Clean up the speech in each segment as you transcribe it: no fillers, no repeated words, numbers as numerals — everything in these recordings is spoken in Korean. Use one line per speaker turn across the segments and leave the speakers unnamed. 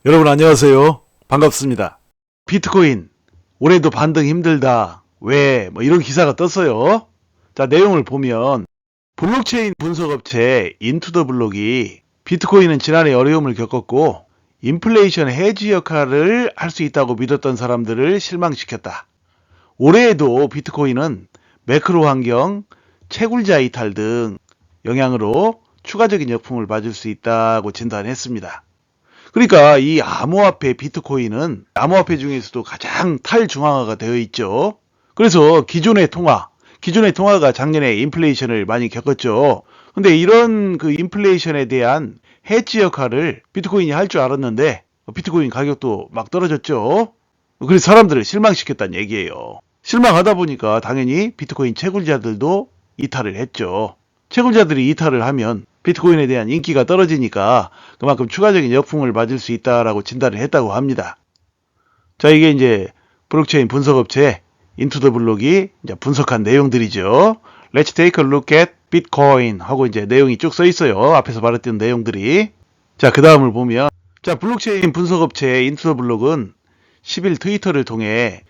여러분 안녕하세요. 반갑습니다. 비트코인 올해도 반등 힘들다. 왜? 이런 기사가 떴어요. 자, 내용을 보면 블록체인 분석업체 인투더블록이 비트코인은 지난해 어려움을 겪었고 인플레이션 해지 역할을 할 수 있다고 믿었던 사람들을 실망시켰다. 올해에도 비트코인은 매크로 환경, 채굴자 이탈 등 영향으로 추가적인 역풍을 맞을 수 있다고 진단했습니다. 그러니까 이 암호화폐 비트코인은 암호화폐 중에서도 가장 탈중앙화가 되어 있죠. 그래서 기존의 통화가 작년에 인플레이션을 많이 겪었죠. 근데 이런 그 인플레이션에 대한 해지 역할을 비트코인이 할 줄 알았는데 비트코인 가격도 막 떨어졌죠. 그래서 사람들을 실망시켰다는 얘기예요. 실망하다 보니까 당연히 비트코인 채굴자들도 이탈을 했죠. 채굴자들이 이탈을 하면 비트코인에 대한 인기가 떨어지니까 그만큼 추가적인 역풍을 맞을 수 있다라고 진단을 했다고 합니다. 자, 이게 이제 블록체인 분석업체 인투더블록이 이제 분석한 내용들이죠. Let's take a look at Bitcoin 하고 이제 내용이 쭉 써 있어요. 앞에서 말했던 내용들이. 자, 그 다음을 보면 자, 블록체인 분석업체 인투더블록은 10일 트위터를 통해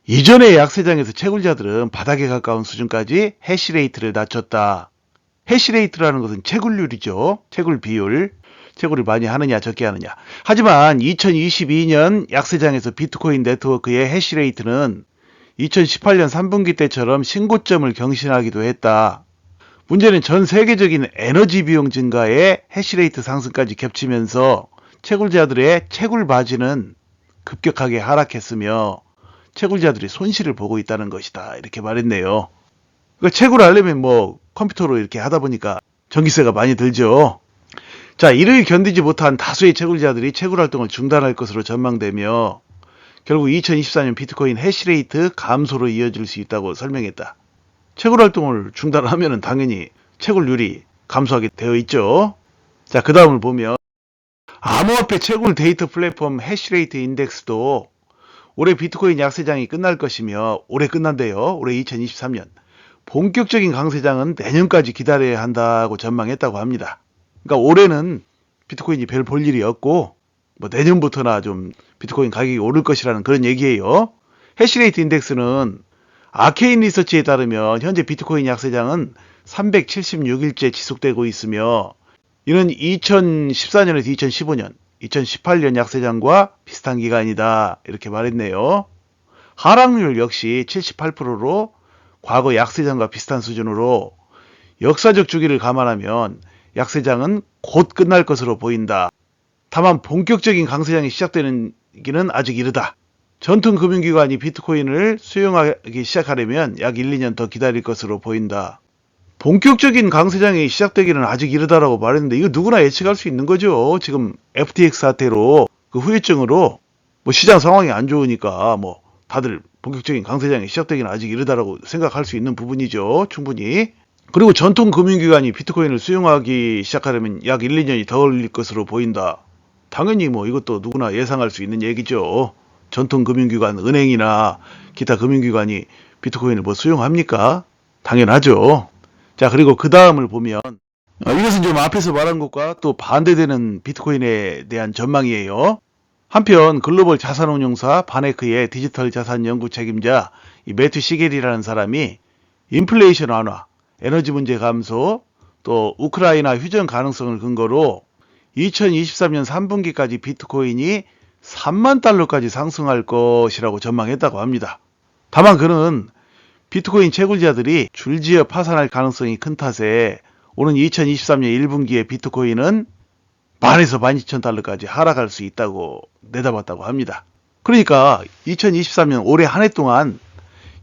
이전의 약세장에서 채굴자들은 바닥에 가까운 수준까지 해시레이트를 낮췄다. 해시레이트라는 것은 채굴률이죠. 채굴 비율. 채굴을 많이 하느냐 적게 하느냐. 하지만 2022년 약세장에서 비트코인 네트워크의 해시레이트는 2018년 3분기 때처럼 신고점을 경신하기도 했다. 문제는 전 세계적인 에너지 비용 증가에 해시레이트 상승까지 겹치면서 채굴자들의 채굴 마진은 급격하게 하락했으며 채굴자들이 손실을 보고 있다는 것이다. 이렇게 말했네요. 그러니까 채굴을 하려면 컴퓨터로 이렇게 하다 보니까 전기세가 많이 들죠. 자, 이를 견디지 못한 다수의 채굴자들이 채굴 활동을 중단할 것으로 전망되며 결국 2024년 비트코인 해시레이트 감소로 이어질 수 있다고 설명했다. 채굴 활동을 중단하면 당연히 채굴률이 감소하게 되어 있죠. 자, 그 다음을 보면 암호화폐 채굴 데이터 플랫폼 해시레이트 인덱스도 올해 비트코인 약세장이 끝날 것이며 올해 끝난대요. 올해 2023년. 본격적인 강세장은 내년까지 기다려야 한다고 전망했다고 합니다. 그러니까 올해는 비트코인이 별 볼 일이 없고 내년부터나 좀 비트코인 가격이 오를 것이라는 그런 얘기예요. 해시레이트 인덱스는 아케인 리서치에 따르면 현재 비트코인 약세장은 376일째 지속되고 있으며 이는 2014년에서 2015년, 2018년 약세장과 비슷한 기간이다. 이렇게 말했네요. 하락률 역시 78%로 과거 약세장과 비슷한 수준으로 역사적 주기를 감안하면 약세장은 곧 끝날 것으로 보인다. 다만 본격적인 강세장이 시작되는 기는 아직 이르다. 전통 금융기관이 비트코인을 수용하기 시작하려면 약 1, 2년 더 기다릴 것으로 보인다. 본격적인 강세장이 시작되기는 아직 이르다라고 말했는데 이거 누구나 예측할 수 있는 거죠. 지금 FTX 사태로 그 후유증으로 시장 상황이 안 좋으니까 다들 본격적인 강세장이 시작되기는 아직 이르다라고 생각할 수 있는 부분이죠. 충분히. 그리고 전통 금융기관이 비트코인을 수용하기 시작하려면 약 1, 2년이 더 걸릴 것으로 보인다. 당연히 이것도 누구나 예상할 수 있는 얘기죠. 전통 금융기관, 은행이나 기타 금융기관이 비트코인을 수용합니까? 당연하죠. 자, 그리고 그 다음을 보면 이것은 좀 앞에서 말한 것과 또 반대되는 비트코인에 대한 전망이에요. 한편 글로벌 자산운용사 바네크의 디지털 자산 연구 책임자 이 매튜 시겔이라는 사람이 인플레이션 완화, 에너지 문제 감소, 또 우크라이나 휴전 가능성을 근거로 2023년 3분기까지 비트코인이 3만 달러까지 상승할 것이라고 전망했다고 합니다. 다만 그는 비트코인 채굴자들이 줄지어 파산할 가능성이 큰 탓에 오는 2023년 1분기에 비트코인은 10,000에서 12,000달러까지 하락할 수 있다고 내다봤다고 합니다. 그러니까 2023년 올해 한 해 동안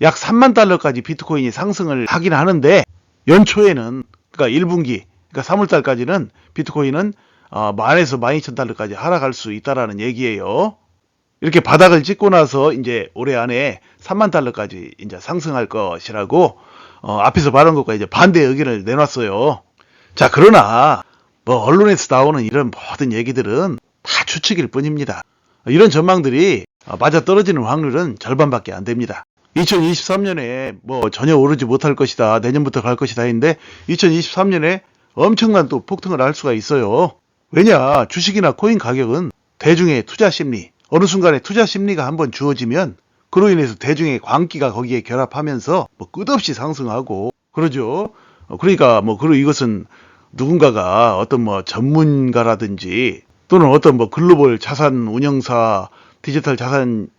약 3만 달러까지 비트코인이 상승을 하긴 하는데 연초에는 그러니까 1분기 그러니까 3월달까지는 비트코인은 10,000에서 12,000달러까지 하락할 수 있다라는 얘기예요. 이렇게 바닥을 찍고 나서 이제 올해 안에 3만 달러까지 이제 상승할 것이라고 앞에서 말한 것과 이제 반대 의견을 내놨어요. 자, 그러나 언론에서 나오는 이런 모든 얘기들은 다 추측일 뿐입니다. 이런 전망들이 맞아 떨어지는 확률은 절반밖에 안 됩니다. 2023년에 전혀 오르지 못할 것이다. 내년부터 갈 것이다 했는데 2023년에 엄청난 또 폭등을 할 수가 있어요. 왜냐? 주식이나 코인 가격은 대중의 투자 심리, 어느 순간에 투자 심리가 한번 주어지면 그로 인해서 대중의 광기가 거기에 결합하면서 뭐 끝없이 상승하고 그러죠. 그러니까 뭐 그리고 이것은 누군가가 어떤 뭐 전문가라든지 또는 어떤 뭐 글로벌 자산 운영사, 디지털 자산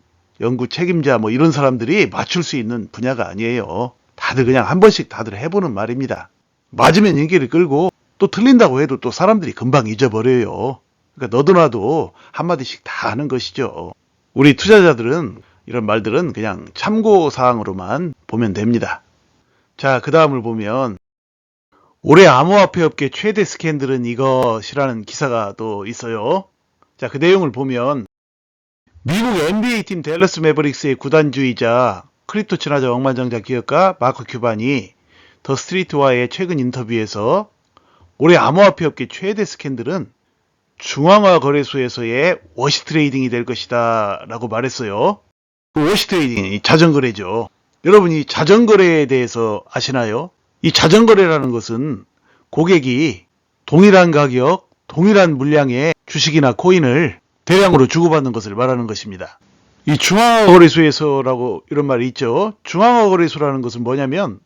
연구 책임자 뭐 이런 사람들이 맞출 수 있는 분야가 아니에요. 다들 그냥 한 번씩 다들 해보는 말입니다. 맞으면 인기를 끌고 또 틀린다고 해도 또 사람들이 금방 잊어버려요. 그러니까 너도 나도 한마디씩 다 하는 것이죠. 우리 투자자들은 이런 말들은 그냥 참고사항으로만 보면 됩니다. 자, 그 다음을 보면 올해 암호화폐 업계 최대 스캔들은 이것이라는 기사가 또 있어요. 자, 그 내용을 보면 미국 NBA 팀 댈러스 매버릭스의 구단주이자 크립토 친화적 억만장자 기업가 마크 큐반이 더 스트리트와의 최근 인터뷰에서 올해 암호화폐 업계 최대 스캔들은 중앙화 거래소에서의 워시 트레이딩이 될 것이다 라고 말했어요. 그 워시 트레이딩이 자전거래죠. 여러분 이 자전거래에 대해서 아시나요? 이 자전거래라는 것은 고객이 동일한 가격, 동일한 물량의 주식이나 코인을 대량으로 주고받는 것을 말하는 것입니다. 이 중앙화 거래소에서라고 이런 말이 있죠. 중앙화 거래소라는 것은 뭐냐면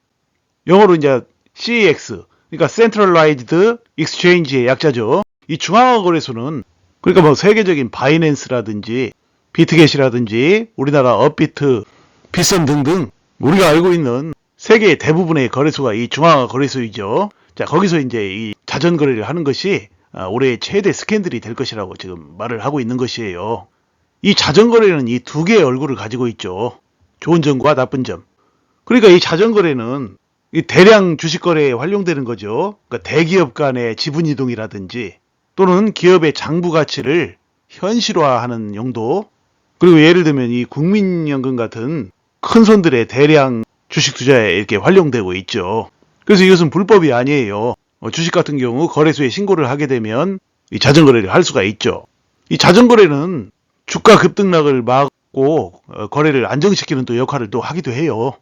영어로 이제 CEX, 그러니까 Centralized Exchange의 약자죠. 이 중앙화 거래소는 그러니까 뭐 세계적인 바이낸스라든지 비트겟이라든지 우리나라 업비트, 빗선 등등 우리가 알고 있는 세계의 대부분의 거래소가 이 중앙화 거래소이죠. 자, 거기서 이제 이 자전거래를 하는 것이 올해의 최대 스캔들이 될 것이라고 지금 말을 하고 있는 것이에요. 이 자전거래는 이 두 개의 얼굴을 가지고 있죠. 좋은 점과 나쁜 점. 그러니까 이 자전거래는 이 대량 주식거래에 활용되는 거죠. 그러니까 대기업 간의 지분이동이라든지 또는 기업의 장부 가치를 현실화하는 용도, 그리고 예를 들면 이 국민연금 같은 큰 손들의 대량 주식 투자에 이렇게 활용되고 있죠. 그래서 이것은 불법이 아니에요. 주식 같은 경우 거래소에 신고를 하게 되면 이 자전거래를 할 수가 있죠. 이 자전거래는 주가 급등락을 막고 거래를 안정시키는 또 역할을 또 하기도 해요.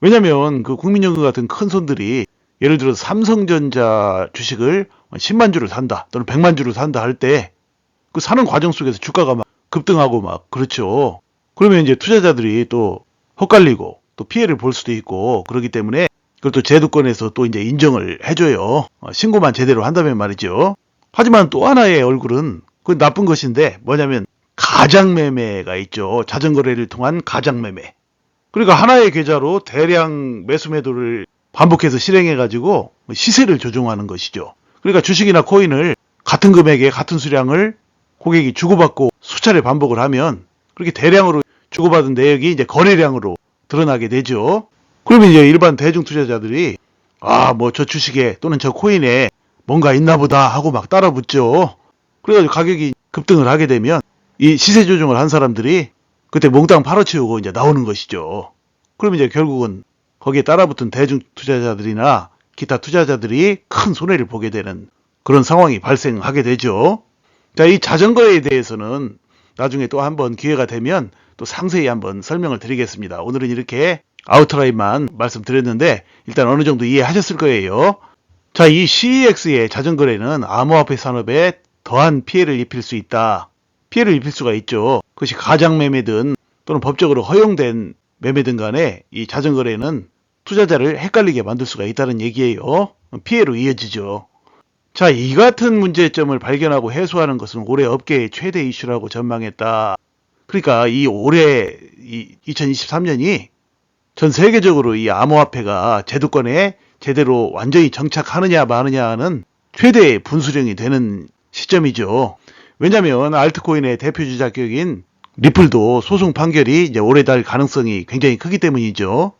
왜냐면 그 국민연금 같은 큰 손들이 예를 들어서 삼성전자 주식을 10만 주를 산다 또는 100만 주를 산다 할 때 그 사는 과정 속에서 주가가 막 급등하고 막 그렇죠. 그러면 이제 투자자들이 또 헛갈리고 또 피해를 볼 수도 있고 그렇기 때문에 그것도 제도권에서 또 이제 인정을 해줘요. 신고만 제대로 한다면 말이죠. 하지만 또 하나의 얼굴은 그 나쁜 것인데 뭐냐면 가장매매가 있죠. 자전거래를 통한 가장매매. 그러니까 하나의 계좌로 대량 매수 매도를 반복해서 실행해가지고 시세를 조종하는 것이죠. 그러니까 주식이나 코인을 같은 금액에 같은 수량을 고객이 주고받고 수차례 반복을 하면 그렇게 대량으로 주고받은 내역이 이제 거래량으로 드러나게 되죠. 그러면 이제 일반 대중 투자자들이 뭐 저 주식에 또는 저 코인에 뭔가 있나 보다 하고 막 따라 붙죠. 그래가지고 가격이 급등을 하게 되면 이 시세 조정을 한 사람들이 그때 몽땅 팔아치우고 이제 나오는 것이죠. 그러면 이제 결국은 거기에 따라붙은 대중 투자자들이나 기타 투자자들이 큰 손해를 보게 되는 그런 상황이 발생하게 되죠. 자, 이 자전거에 대해서는 나중에 또 한번 기회가 되면 또 상세히 한번 설명을 드리겠습니다. 오늘은 이렇게 아웃라인만 말씀드렸는데 일단 어느 정도 이해하셨을 거예요. 자, 이 CEX의 자전거래는 암호화폐 산업에 더한 피해를 입힐 수 있다. 피해를 입힐 수가 있죠. 그것이 가장매매든 또는 법적으로 허용된 매매든 간에 이 자전거래는 투자자를 헷갈리게 만들 수가 있다는 얘기예요. 피해로 이어지죠. 자, 이 같은 문제점을 발견하고 해소하는 것은 올해 업계의 최대 이슈라고 전망했다. 그러니까 이 올해 2023년이 전 세계적으로 이 암호화폐가 제도권에 제대로 완전히 정착하느냐 마느냐 하는 최대의 분수령이 되는 시점이죠. 왜냐하면 알트코인의 대표주자 격인 리플도 소송 판결이 이제 올해 달 가능성이 굉장히 크기 때문이죠.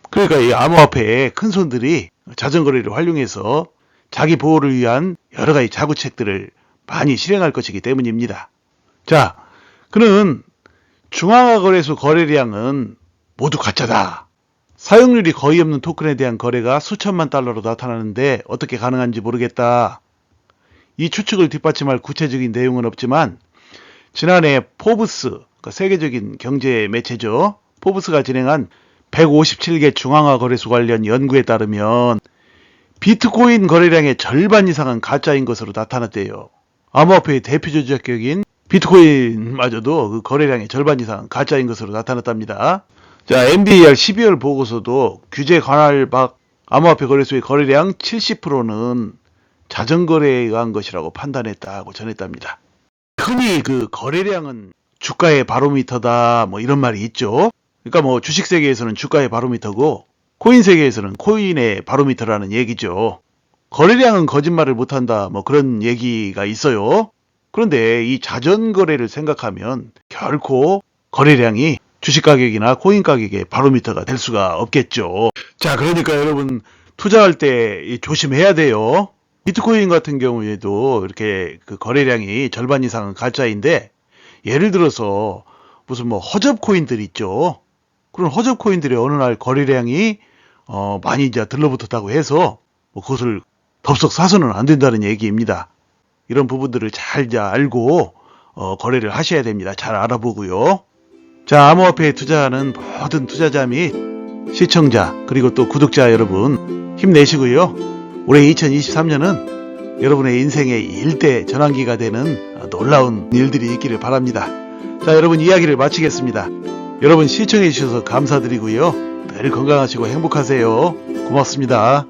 그러니까 이 암호화폐의 큰 손들이 자전거래를 활용해서 자기 보호를 위한 여러 가지 자구책들을 많이 실행할 것이기 때문입니다. 자, 그는 중앙화 거래소 거래량은 모두 가짜다. 사용률이 거의 없는 토큰에 대한 거래가 수천만 달러로 나타나는데 어떻게 가능한지 모르겠다. 이 추측을 뒷받침할 구체적인 내용은 없지만 지난해 포브스, 그러니까 세계적인 경제 매체죠. 포브스가 진행한 157개 중앙화 거래소 관련 연구에 따르면 비트코인 거래량의 절반 이상은 가짜인 것으로 나타났대요. 암호화폐의 대표 조작격인 비트코인마저도 그 거래량의 절반 이상 가짜인 것으로 나타났답니다. 자, MDAR 12월 보고서도 규제 관할 밖 암호화폐 거래소의 거래량 70%는 자전거래에 의한 것이라고 판단했다고 전했답니다. 흔히 그 거래량은 주가의 바로미터다 뭐 이런 말이 있죠. 그러니까 뭐 주식 세계에서는 주가의 바로미터고 코인 세계에서는 코인의 바로미터라는 얘기죠. 거래량은 거짓말을 못한다 뭐 그런 얘기가 있어요. 그런데 이 자전거래를 생각하면 결코 거래량이 주식 가격이나 코인 가격의 바로미터가 될 수가 없겠죠. 자, 그러니까 여러분 투자할 때 조심해야 돼요. 비트코인 같은 경우에도 이렇게 그 거래량이 절반 이상은 가짜인데, 예를 들어서 무슨 뭐 허접 코인들 있죠. 그런 허접 코인들의 어느 날 거래량이 많이 이제 들러붙었다고 해서 뭐 그것을 덥석 사서는 안 된다는 얘기입니다. 이런 부분들을 잘 이제 알고 거래를 하셔야 됩니다. 잘 알아보고요. 자, 암호화폐에 투자하는 모든 투자자 및 시청자 그리고 또 구독자 여러분 힘내시고요. 올해 2023년은 여러분의 인생의 일대 전환기가 되는 놀라운 일들이 있기를 바랍니다. 자, 여러분 이야기를 마치겠습니다. 여러분 시청해 주셔서 감사드리고요. 늘 건강하시고 행복하세요. 고맙습니다.